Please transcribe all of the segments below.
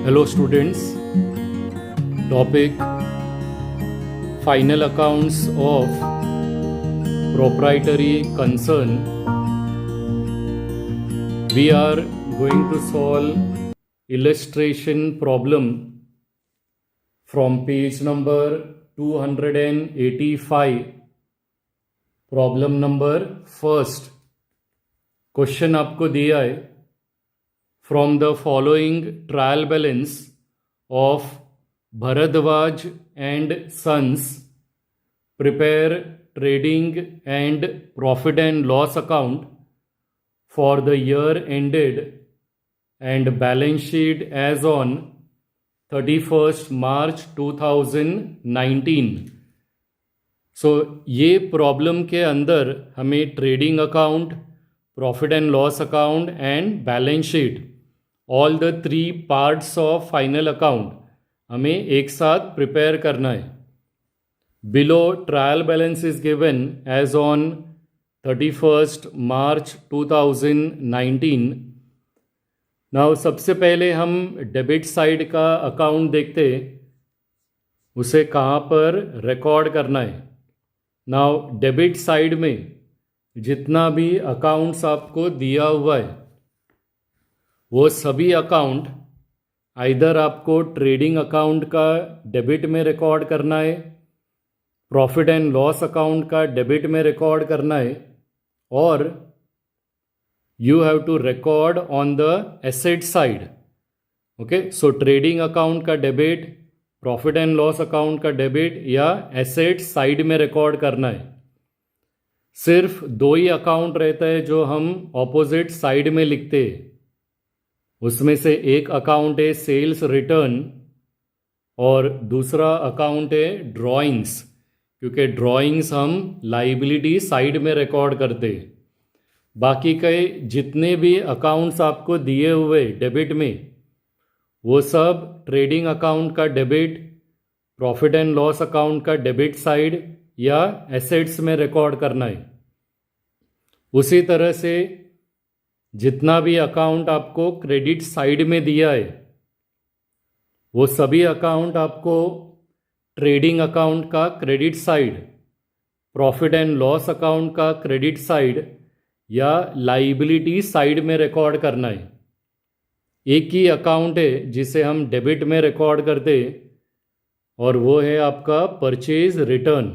Hello students, topic final accounts of proprietary concern. We are going to solve illustration problem from page number 285. Problem number first. Question आपको दिया है, from the following trial balance of Bharadwaj and Sons, prepare trading and profit and loss account for the year ended and balance sheet as on 31st March 2019. सो ये problem के अंदर हमें trading account, profit and loss account and balance sheet, all the 3 parts of final account हमें एक साथ prepare करना है. Below trial balance is given as on 31st March 2019. Now सबसे पहले हम डेबिट साइड का अकाउंट देखते, उसे कहाँ पर रिकॉर्ड करना है. नाउ डेबिट साइड में जितना भी अकाउंट्स आपको दिया हुआ है वो सभी अकाउंट आइदर आपको ट्रेडिंग अकाउंट का डेबिट में रिकॉर्ड करना है, प्रॉफिट एंड लॉस अकाउंट का डेबिट में रिकॉर्ड करना है, और you have to record on the asset side. Okay, so trading account का debit, profit and loss account का डेबिट या एसेट साइड में रिकॉर्ड करना है. सिर्फ 2 ही अकाउंट रहता है जो हम ऑपोजिट साइड में लिखते हैं. उसमें से एक अकाउंट है सेल्स रिटर्न और दूसरा अकाउंट है ड्राइंग्स, क्योंकि ड्राइंग्स हम लाइबिलिटी साइड में रिकॉर्ड करते हैं. बाकी के जितने भी अकाउंट्स आपको दिए हुए डेबिट में वो सब ट्रेडिंग अकाउंट का debit, profit and loss account का डेबिट साइड या एसेट्स में रिकॉर्ड करना है. उसी तरह से जितना भी अकाउंट आपको क्रेडिट साइड में दिया है वो सभी अकाउंट आपको ट्रेडिंग अकाउंट का credit side, profit and loss account का क्रेडिट साइड या लाइबिलिटी साइड में रिकॉर्ड करना है. एक ही अकाउंट है जिसे हम डेबिट में रिकॉर्ड करते और वो है आपका परचेज रिटर्न.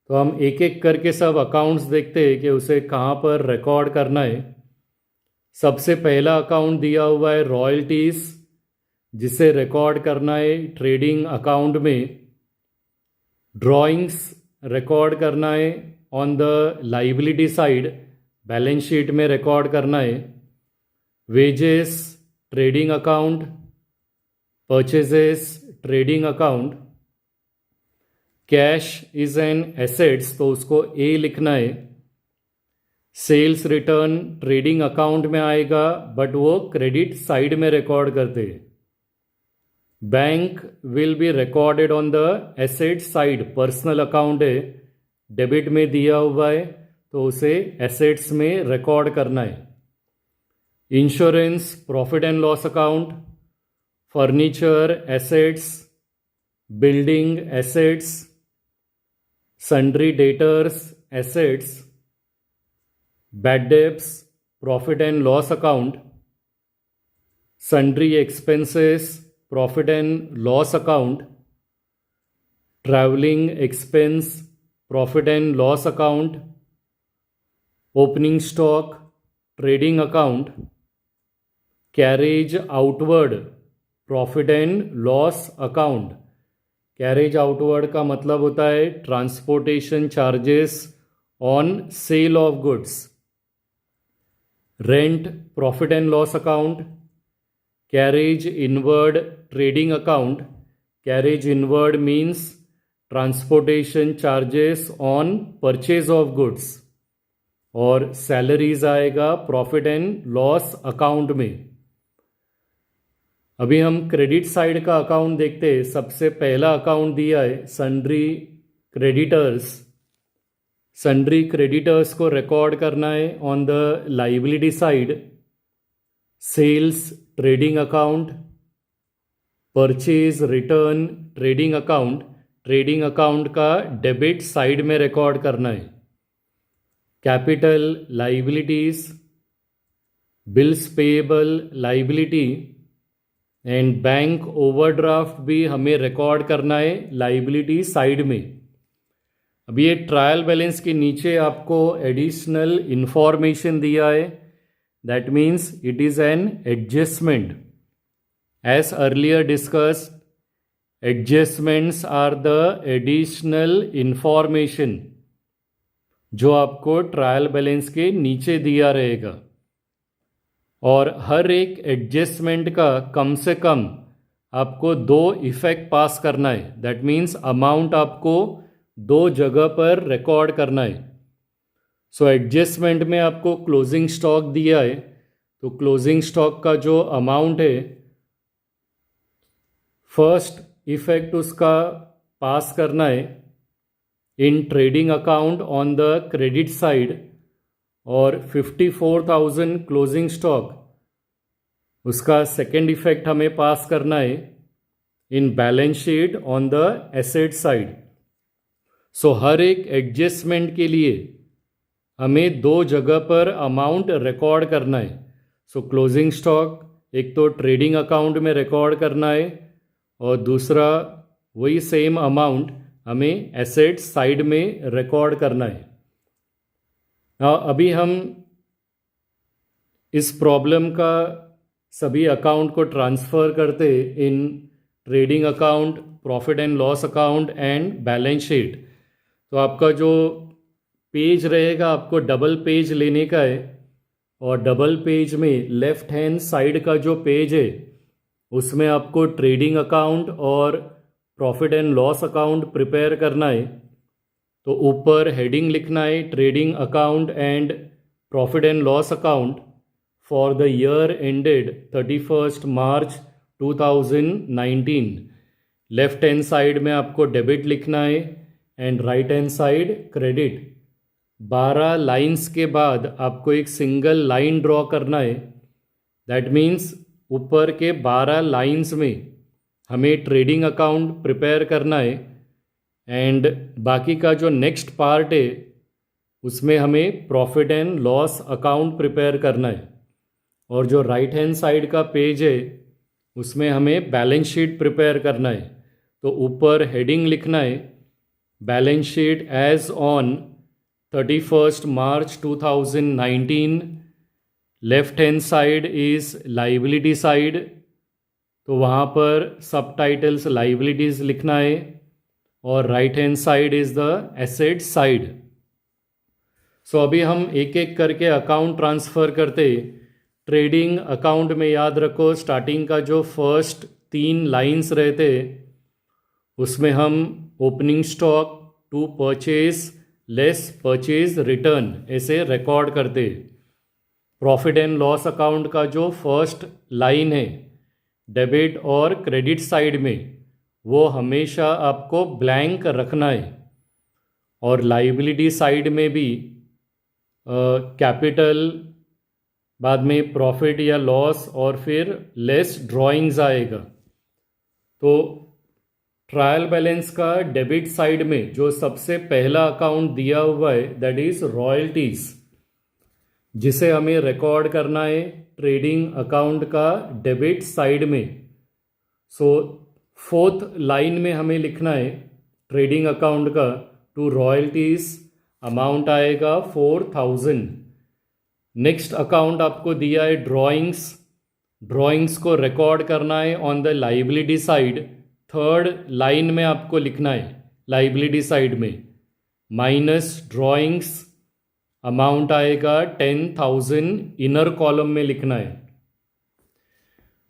तो हम एक एक करके सब अकाउंट्स देखते हैं कि उसे कहाँ पर रिकॉर्ड करना है. सबसे पहला अकाउंट दिया हुआ है रॉयल्टीज़, जिसे रिकॉर्ड करना है ट्रेडिंग अकाउंट में. ड्राइंग्स रिकॉर्ड करना है on the liability side, balance sheet में रिकॉर्ड करना है. Wages trading account, purchases trading account. Cash is an assets, तो उसको ए लिखना है. सेल्स रिटर्न ट्रेडिंग अकाउंट में आएगा बट वो क्रेडिट साइड में रिकॉर्ड करते. Bank will be recorded on the asset side, personal account है, डेबिट में दिया हुआ है तो उसे एसेट्स में रिकॉर्ड करना है. Insurance profit and loss account. Furniture assets, building assets, sundry debtors assets. Bad debts profit and loss account. Sundry expenses profit and loss account. Travelling expense profit and loss account. Opening stock trading account. Carriage outward profit and loss account. Carriage outward का मतलब होता है transportation charges on sale of goods. Rent profit and loss account. Carriage inward trading account. Carriage inward means transportation charges on purchase of goods. और salaries आएगा profit and loss account में. अभी हम credit side का account देखते हैं. सबसे पहला अकाउंट दिया है सन्ड्री क्रेडिटर्स. सन्ड्री क्रेडिटर्स को रिकॉर्ड करना है on the liability side. Sales trading account, purchase return trading account का डेबिट साइड में रिकॉर्ड करना है। Capital liabilities, bills payable liability and bank overdraft भी हमें रिकॉर्ड करना है लाइबिलिटी साइड में। अब ये ट्रायल बैलेंस के नीचे आपको एडिशनल इंफॉर्मेशन दिया है, that means it is an adjustment. As earlier discussed, adjustments are the additional information जो आपको ट्रायल बैलेंस के नीचे दिया रहेगा, और हर एक एडजस्टमेंट का कम से कम आपको 2 इफेक्ट पास करना है। दैट मीन्स अमाउंट आपको 2 जगह पर रिकॉर्ड करना है। सो एडजस्टमेंट में आपको क्लोजिंग स्टॉक दिया है, तो क्लोजिंग स्टॉक का जो अमाउंट है, फर्स्ट इफेक्ट उसका पास करना है in trading account on the credit side, और 54,000 क्लोजिंग स्टॉक उसका सेकेंड इफेक्ट हमें पास करना है in balance sheet on the asset side. So हर एक एडजस्टमेंट के लिए हमें 2 जगह पर अमाउंट रिकॉर्ड करना है। सो क्लोजिंग स्टॉक एक तो ट्रेडिंग अकाउंट में रिकॉर्ड करना है, और दूसरा वही सेम अमाउंट हमें एसेट साइड में रिकॉर्ड करना है। अभी हम इस प्रॉब्लम का सभी अकाउंट को ट्रांसफ़र करते इन trading account, profit and loss account and balance sheet. तो आपका जो पेज रहेगा, आपको डबल पेज लेने का है, और डबल पेज में लेफ्ट हैंड साइड का जो पेज है उसमें आपको ट्रेडिंग अकाउंट और profit and loss account prepare करना है। तो ऊपर हेडिंग लिखना है trading account and profit and loss account for the year ended 31 March 2019। Left hand side में आपको डेबिट लिखना है and right hand side credit. 12 lines के बाद आपको एक सिंगल लाइन ड्रॉ करना है। दैट मीन्स ऊपर के 12 लाइंस में हमें ट्रेडिंग अकाउंट प्रिपेयर करना है, एंड बाकी का जो नेक्स्ट पार्ट है उसमें हमें profit and loss account prepare करना है, और जो राइट हैंड साइड का पेज है उसमें हमें बैलेंस शीट प्रिपेयर करना है। तो ऊपर हेडिंग लिखना है balance sheet as on 31 March 2019। Left hand side is liability side, तो वहाँ पर सब टाइटल्स लाइबिलिटीज़ लिखना है, और right hand side is the asset side. So अभी हम एक एक करके अकाउंट ट्रांसफ़र करते। ट्रेडिंग अकाउंट में याद रखो स्टार्टिंग का जो फर्स्ट 3 लाइंस रहते उसमें हम opening stock to purchase less purchase return ऐसे रिकॉर्ड करते। प्रॉफिट एंड लॉस अकाउंट का जो फर्स्ट लाइन है डेबिट और क्रेडिट साइड में, वो हमेशा आपको ब्लैंक रखना है, और लाइबिलिटी साइड में भी कैपिटल, बाद में प्रॉफिट या लॉस, और फिर लेस ड्राइंग्स आएगा। तो ट्रायल बैलेंस का डेबिट साइड में जो सबसे पहला अकाउंट दिया हुआ है दैट इज़ रॉयल्टीज़, जिसे हमें रिकॉर्ड करना है ट्रेडिंग अकाउंट का डेबिट साइड में। सो 4th लाइन में हमें लिखना है ट्रेडिंग अकाउंट का टू रॉयल्टीज़, अमाउंट आएगा 4,000। नेक्स्ट अकाउंट आपको दिया है ड्राइंग्स को रिकॉर्ड करना है on the liability side. 3rd line में आपको लिखना है लाइबिलिटी साइड में माइनस ड्राइंग्स, अमाउंट आएगा 10,000, इनर कॉलम में लिखना है।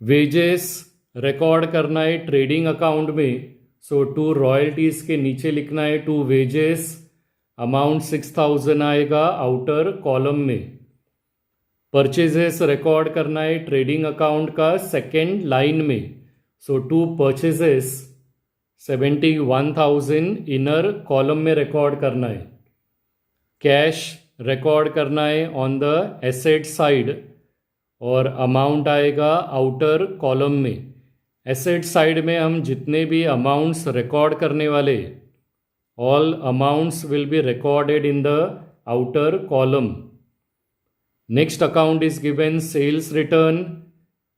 वेजेस रिकॉर्ड करना है ट्रेडिंग अकाउंट में, सो टू रॉयल्टीज़ के नीचे लिखना है टू वेजेस, अमाउंट 6,000 आएगा आउटर कॉलम में। परचेजेस रिकॉर्ड करना है ट्रेडिंग अकाउंट का सेकेंड लाइन में, so to purchases 71,000 inner column में रिकॉर्ड करना है। कैश रिकॉर्ड करना है ऑन द एसेट साइड, और अमाउंट आएगा आउटर कॉलम में, एसेट साइड में हम जितने भी अमाउंट्स रिकॉर्ड करने वाले, all amounts will be recorded in the outer column. Next account is given sales return.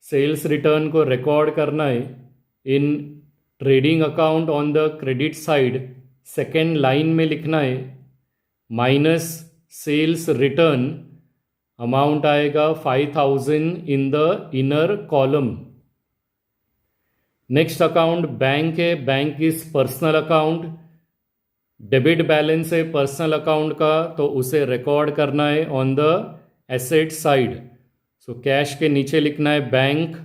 Sales return को रिकॉर्ड करना है in trading account on the credit side. Second line में लिखना है माइनस सेल्स रिटर्न. अमाउंट आएगा 5000 in the inner column. Next account bank है. Bank is personal account. Debit balance है personal account का, तो उसे रिकॉर्ड करना है on the asset side. So cash के नीचे लिखना है बैंक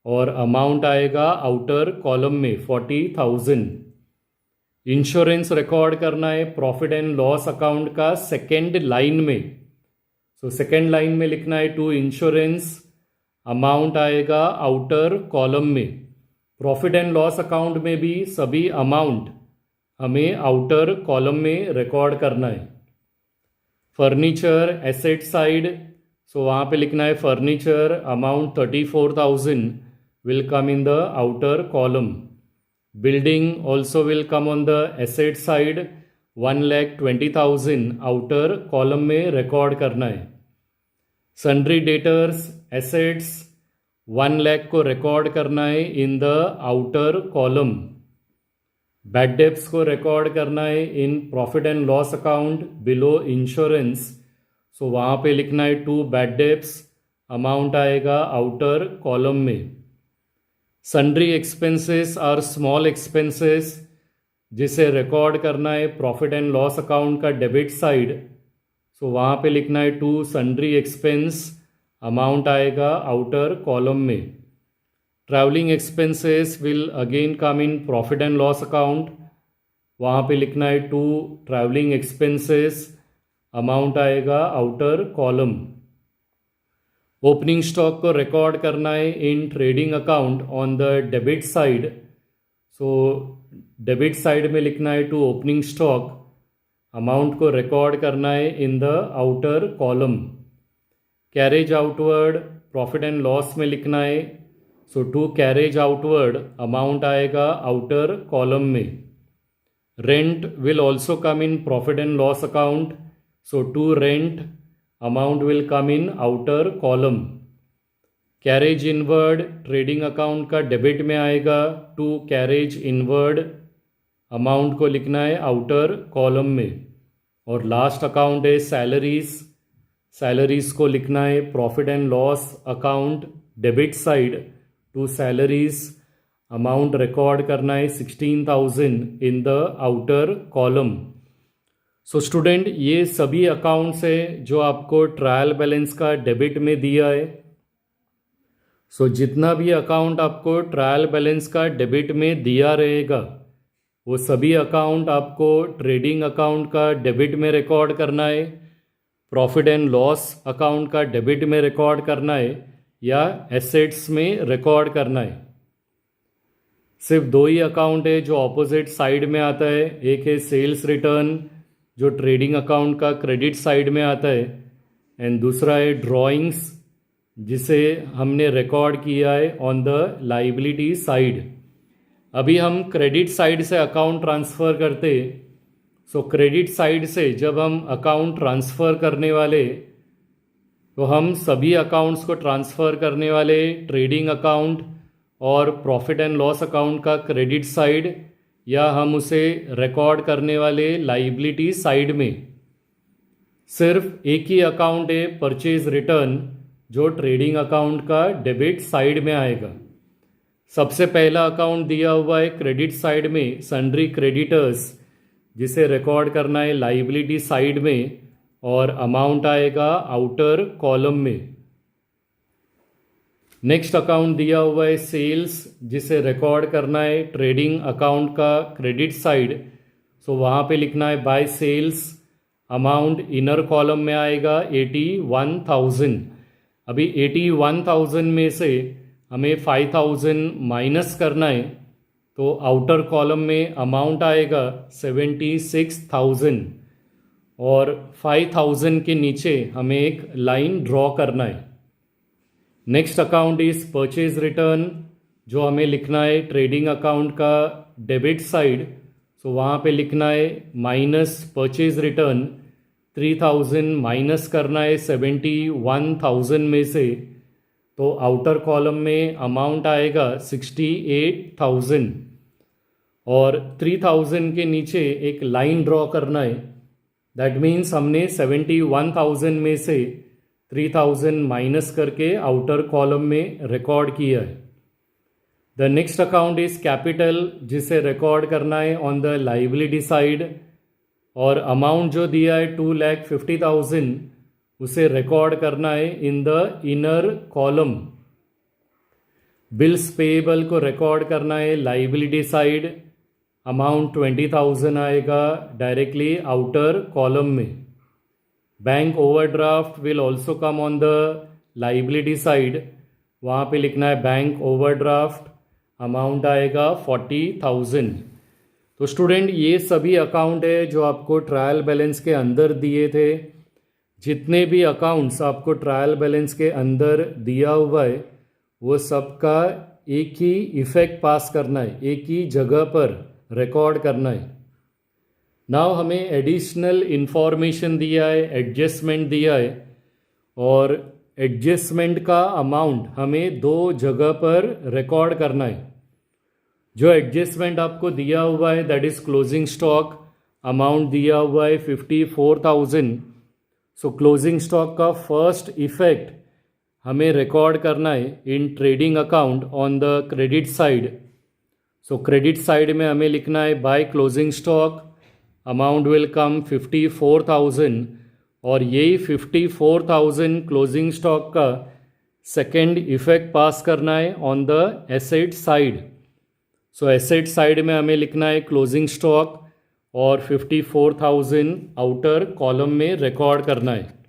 और अमाउंट आएगा आउटर कॉलम में 40,000. इंश्योरेंस रिकॉर्ड करना है प्रॉफिट एंड लॉस अकाउंट का सेकेंड लाइन में. सो सेकेंड लाइन में लिखना है टू इंश्योरेंस. अमाउंट आएगा आउटर कॉलम में. प्रॉफिट एंड लॉस अकाउंट में भी सभी अमाउंट हमें आउटर कॉलम में रिकॉर्ड करना है. फर्नीचर एसेट साइड, सो वहाँ पे लिखना है furniture. Amount 34,000 will come in the outer column. Building also will come on the asset side. 1,20,000 outer column में रिकॉर्ड करना है. सन्ड्री डेटर्स एसेट्स 1 लाख को रिकॉर्ड करना है in the outer column. Bad debts को रिकॉर्ड करना है in profit and loss account below insurance. So वहाँ पे लिखना है टू बैड डेब्ट्स. अमाउंट आएगा आउटर कॉलम में. Sundry expenses are small expenses, जिसे रिकॉर्ड करना है प्रॉफिट एंड लॉस अकाउंट का डेबिट साइड. सो वहाँ पे लिखना है टू सन्ड्री एक्सपेंस. अमाउंट आएगा आउटर कॉलम में. Travelling expenses will again come in profit and loss account. वहाँ पे लिखना है टू ट्रैवलिंग एक्सपेंसेस. अमाउंट आएगा आउटर कॉलम. ओपनिंग स्टॉक को रिकॉर्ड करना है in trading account on the debit side. So debit side में लिखना है टू ओपनिंग स्टॉक. अमाउंट को रिकॉर्ड करना है in the outer column. Carriage outward profit and loss में लिखना है. सो टू कैरेज आउटवर्ड अमाउंट आएगा आउटर कॉलम में. Rent will also come in profit and loss account. So to rent amount will come in outer column. Carriage inward trading account का debit में आएगा. To carriage inward amount को लिखना है outer column में. और last account है salaries. Salaries को लिखना है profit and loss account debit side to salaries. Amount record करना है 16,000 in the outer column. So student, ये सभी अकाउंट्स है जो आपको ट्रायल बैलेंस का डेबिट में दिया है. सो जितना भी अकाउंट आपको ट्रायल बैलेंस का डेबिट में दिया रहेगा, वो सभी अकाउंट आपको ट्रेडिंग अकाउंट का डेबिट में रिकॉर्ड करना है, प्रॉफिट एंड लॉस अकाउंट का डेबिट में रिकॉर्ड करना है, या एसेट्स में रिकॉर्ड करना है. सिर्फ दो ही अकाउंट है जो ऑपोजिट साइड में आता है. एक है सेल्स रिटर्न जो ट्रेडिंग अकाउंट का क्रेडिट साइड में आता है, एंड दूसरा है ड्राइंग्स जिसे हमने रिकॉर्ड किया है ऑन द लाइबिलिटी साइड. अभी हम क्रेडिट साइड से अकाउंट ट्रांसफ़र करते. सो क्रेडिट साइड से जब हम अकाउंट ट्रांसफ़र करने वाले, तो हम सभी अकाउंट्स को ट्रांसफ़र करने वाले ट्रेडिंग अकाउंट और प्रॉफिट एंड लॉस अकाउंट का क्रेडिट साइड, या हम उसे रिकॉर्ड करने वाले लाइबिलिटी साइड में. सिर्फ एक ही अकाउंट है परचेज रिटर्न जो ट्रेडिंग अकाउंट का डेबिट साइड में आएगा. सबसे पहला अकाउंट दिया हुआ है क्रेडिट साइड में सन्ड्री क्रेडिटर्स, जिसे रिकॉर्ड करना है लाइबिलिटी साइड में, और अमाउंट आएगा आउटर कॉलम में. नेक्स्ट अकाउंट दिया हुआ है सेल्स, जिसे रिकॉर्ड करना है ट्रेडिंग अकाउंट का क्रेडिट साइड. सो वहाँ पे लिखना है by sales. Amount inner column में आएगा 81,000. अभी 81,000 में से हमें 5,000 माइनस करना है, तो आउटर कॉलम में अमाउंट आएगा 76,000, और 5,000 के नीचे हमें एक लाइन ड्रॉ करना है. Next account is purchase return. जो हमें लिखना है ट्रेडिंग अकाउंट का डेबिट साइड, सो वहाँ पे लिखना है माइनस परचेज रिटर्न 3000 माइनस करना है 71,000 में से, तो आउटर कॉलम में अमाउंट आएगा 68,000 और 3000 के नीचे एक लाइन ड्रॉ करना है। दैट मीन्स हमने 71,000 में से 3000 माइनस करके आउटर कॉलम में रिकॉर्ड किया है। The next account is capital, जिसे रिकॉर्ड करना है ऑन द लाइबिलिटी साइड, और अमाउंट जो दिया है 2,50,000 उसे रिकॉर्ड करना है in the inner column. Bills payable को रिकॉर्ड करना है लाइबिलिटी साइड, अमाउंट 20,000 आएगा डायरेक्टली आउटर कॉलम में। Bank overdraft will also come on the liability side, वहाँ पे लिखना है बैंक ओवरड्राफ्ट, अमाउंट आएगा 40,000। तो स्टूडेंट ये सभी अकाउंट है जो आपको ट्रायल बैलेंस के अंदर दिए थे। जितने भी अकाउंट्स आपको ट्रायल बैलेंस के अंदर दिया हुआ है वो सबका एक ही इफेक्ट पास करना है, एक ही जगह पर रिकॉर्ड करना है। नाउ हमें एडिशनल इन्फॉर्मेशन दिया है, एडजस्टमेंट दिया है, और एडजस्टमेंट का अमाउंट हमें 2 जगह पर रिकॉर्ड करना है। जो एडजस्टमेंट आपको दिया हुआ है that is closing stock, amount दिया हुआ है 54,000। सो क्लोजिंग स्टॉक का फर्स्ट इफेक्ट हमें रिकॉर्ड करना है in trading account on the credit side. So credit side में हमें लिखना है by closing stock, amount will कम 54,000, और यही 54,000 क्लोजिंग स्टॉक का सेकेंड इफेक्ट पास करना है on the asset side. So asset side में हमें लिखना है क्लोजिंग स्टॉक और 54,000 आउटर कॉलम में रिकॉर्ड करना है।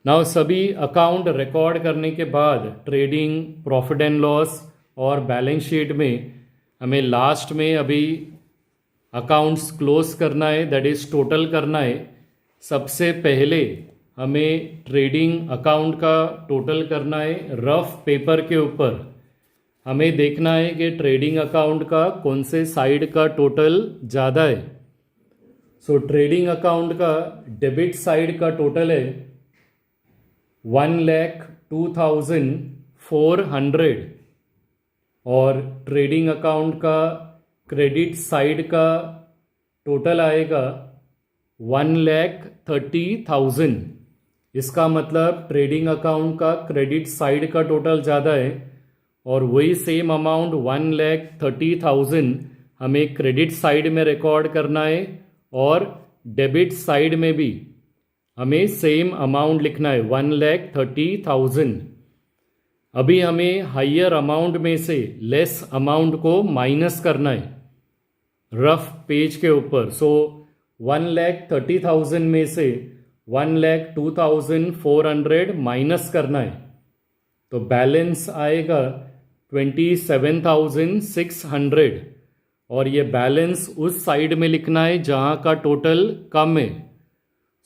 नाउ सभी अकाउंट रिकॉर्ड करने के बाद ट्रेडिंग, प्रॉफिट एंड लॉस और बैलेंस शीट में हमें लास्ट में अभी अकाउंट्स क्लोज करना है, दैट इज़ टोटल करना है। सबसे पहले हमें ट्रेडिंग अकाउंट का टोटल करना है रफ पेपर के ऊपर। हमें देखना है कि ट्रेडिंग अकाउंट का कौन से साइड का टोटल ज़्यादा है। सो ट्रेडिंग अकाउंट का डेबिट साइड का टोटल है 1,02,400, और ट्रेडिंग अकाउंट का क्रेडिट साइड का टोटल आएगा 1,30,000। इसका मतलब ट्रेडिंग अकाउंट का क्रेडिट साइड का टोटल ज़्यादा है, और वही सेम अमाउंट 1,30,000 हमें क्रेडिट साइड में रिकॉर्ड करना है, और डेबिट साइड में भी हमें सेम अमाउंट लिखना है 1,30,000। अभी हमें हायर अमाउंट में से लेस अमाउंट को माइनस करना है रफ पेज के ऊपर। सो 1,30,000 में से 1,02,400 माइनस करना है, तो बैलेंस आएगा 27,600, और ये बैलेंस उस साइड में लिखना है जहाँ का टोटल कम है।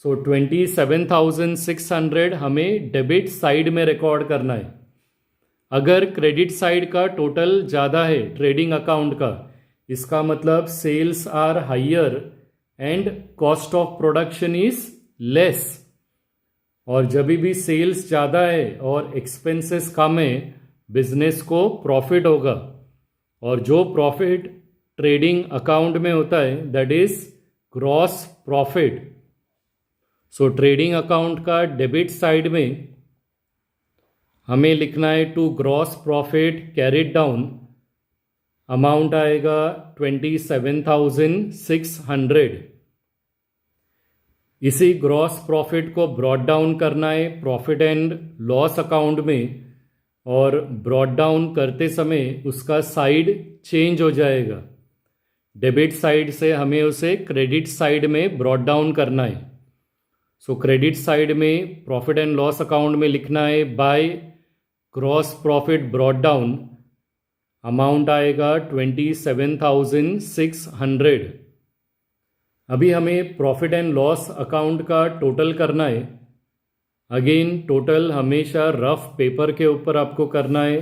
सो 27,600 हमें डेबिट साइड में रिकॉर्ड करना है। अगर क्रेडिट साइड का टोटल ज़्यादा है ट्रेडिंग अकाउंट का, इसका मतलब sales are higher and cost of production is less, और जब भी सेल्स ज़्यादा है और एक्सपेंसेस कम है बिजनेस को प्रॉफिट होगा, और जो प्रॉफिट ट्रेडिंग अकाउंट में होता है that is gross profit. So trading account का डेबिट साइड में हमें लिखना है to gross profit carried down, amount आएगा 27,600। इसी ग्रॉस प्रॉफिट को ब्रॉड डाउन करना है प्रॉफिट एंड लॉस अकाउंट में, और ब्रॉड डाउन करते समय उसका साइड चेंज हो जाएगा। डेबिट साइड से हमें उसे क्रेडिट साइड में ब्रॉड डाउन करना है। सो क्रेडिट साइड में प्रॉफिट एंड लॉस अकाउंट में लिखना है by gross profit brought down, amount आएगा 27,600। अभी हमें प्रॉफिट एंड लॉस अकाउंट का टोटल करना है। अगेन टोटल हमेशा रफ पेपर के ऊपर आपको करना है।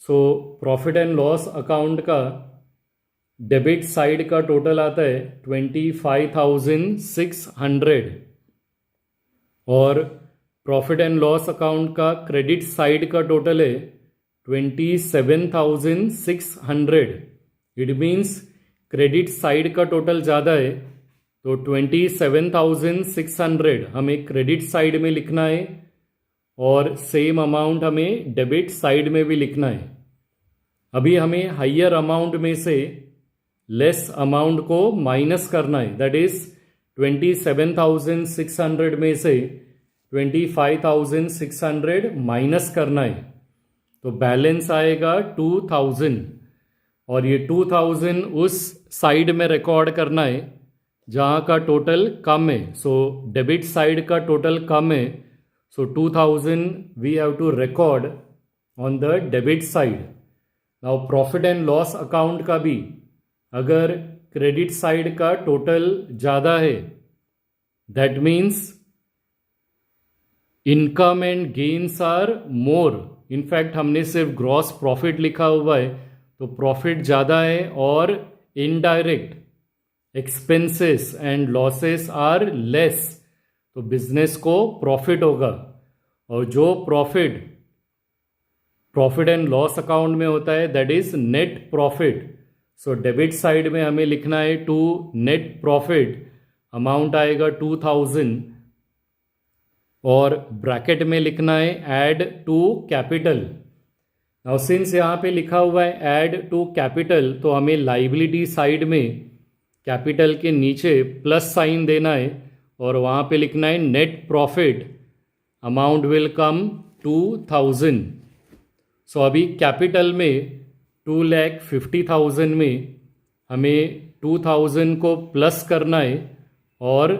So profit and loss account का डेबिट साइड का टोटल आता है 25,600 और प्रॉफिट एंड लॉस अकाउंट का क्रेडिट साइड का टोटल है 27,600. इट मीन्स क्रेडिट साइड का टोटल ज़्यादा है, तो 27,600 हमें क्रेडिट साइड में लिखना है और सेम अमाउंट हमें डेबिट साइड में भी लिखना है. अभी हमें हाइयर अमाउंट में से लेस अमाउंट को माइनस करना है. दैट इज 27,600 में से 25,600 माइनस करना है, तो बैलेंस आएगा 2,000 और ये 2,000 उस साइड में रिकॉर्ड करना है जहाँ का टोटल कम है. सो डेबिट साइड का टोटल कम है, so 2,000 we have to record on the debit side. Now profit and loss account का भी अगर क्रेडिट साइड का टोटल ज़्यादा है, that means income and gains are more. In fact हमने सिर्फ ग्रॉस प्रॉफिट लिखा हुआ है, तो प्रॉफिट ज़्यादा है और indirect expenses and losses are less, तो बिजनेस को प्रॉफिट होगा. और जो प्रॉफिट एंड लॉस अकाउंट में होता है that is net profit. So debit side में हमें लिखना है टू नेट प्रॉफिट, अमाउंट आएगा 2,000 और ब्रैकेट में लिखना है add to capital. Now since यहाँ पे लिखा हुआ है ऐड टू कैपिटल, तो हमें लाइबिलिटी साइड में कैपिटल के नीचे प्लस साइन देना है और वहाँ पे लिखना है नेट प्रॉफिट, अमाउंट विल कम 2,000. सो अभी कैपिटल में 2,50,000 में हमें 2,000 को प्लस करना है और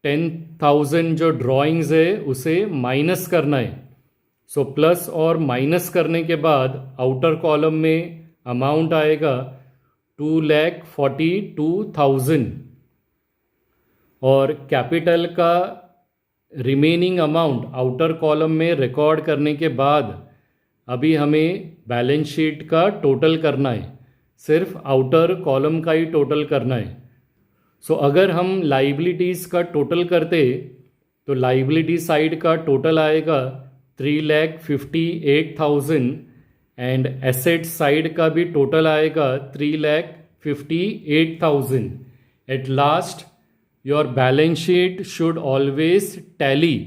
10,000 जो ड्राइंग्स है उसे माइनस करना है. सो प्लस और माइनस करने के बाद आउटर कॉलम में अमाउंट आएगा 2,42,000 और कैपिटल का रिमेनिंग अमाउंट आउटर कॉलम में रिकॉर्ड करने के बाद अभी हमें बैलेंस शीट का टोटल करना है, सिर्फ आउटर कॉलम का ही टोटल करना है. सो अगर हम लाइबिलिटीज़ का टोटल करते तो लाइबिलिटी साइड का टोटल आएगा 3,58,000 एंड एसेट साइड का भी टोटल आएगा 3,58,000. At last your balance sheet should always tally